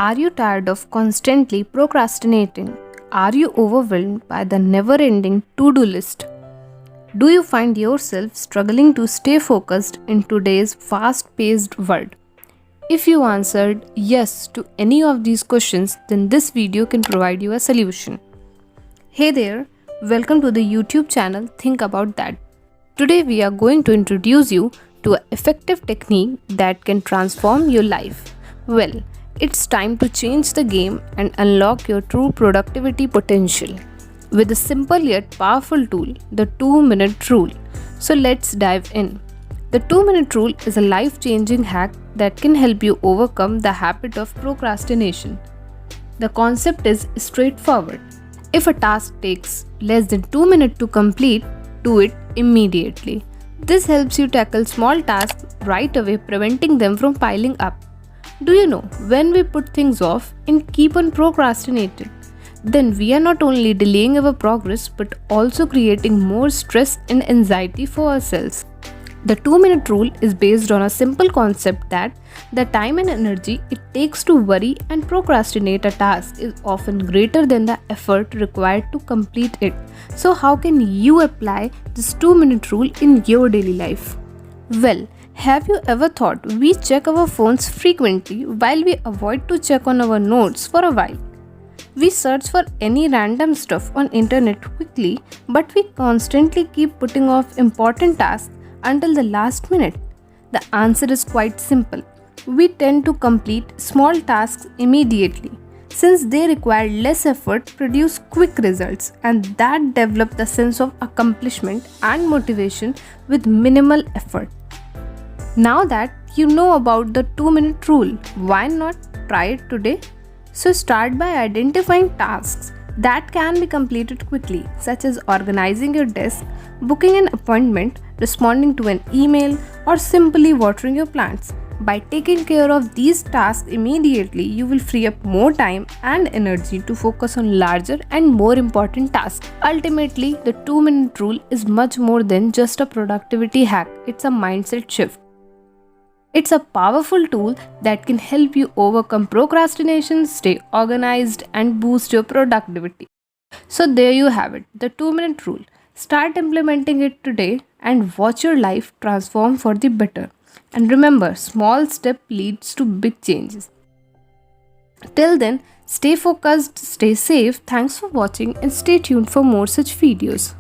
Are you tired of constantly procrastinating? Are you overwhelmed by the never ending to do list? Do you find yourself struggling to stay focused in today's fast paced world? If you answered yes to any of these questions, then this video can provide you a solution. Hey there, welcome to the YouTube channel Think About That. Today we are going to introduce you to an effective technique that can transform your life. Well, it's time to change the game and unlock your true productivity potential with a simple yet powerful tool, the 2-minute rule. So let's dive in. The 2-minute rule is a life-changing hack that can help you overcome the habit of procrastination. The concept is straightforward. If a task takes less than 2 minutes to complete, do it immediately. This helps you tackle small tasks right away, preventing them from piling up. Do you know, when we put things off and keep on procrastinating, then we are not only delaying our progress but also creating more stress and anxiety for ourselves. The 2-minute rule is based on a simple concept that the time and energy it takes to worry and procrastinate a task is often greater than the effort required to complete it. So how can you apply this 2-minute rule in your daily life? Well, have you ever thought we check our phones frequently while we avoid to check on our notes for a while? We search for any random stuff on internet quickly, but we constantly keep putting off important tasks until the last minute. The answer is quite simple. We tend to complete small tasks immediately since they require less effort, produce quick results, and that develop the sense of accomplishment and motivation with minimal effort. Now that you know about the 2-minute rule, why not try it today? So start by identifying tasks that can be completed quickly, such as organizing your desk, booking an appointment, responding to an email, or simply watering your plants. By taking care of these tasks immediately, you will free up more time and energy to focus on larger and more important tasks. Ultimately, the 2-minute rule is much more than just a productivity hack, it's a mindset shift. It's a powerful tool that can help you overcome procrastination, stay organized, and boost your productivity. So, there you have it, the 2-minute rule. Start implementing it today and watch your life transform for the better. And remember, small step leads to big changes. Till then, stay focused, stay safe. Thanks for watching and stay tuned for more such videos.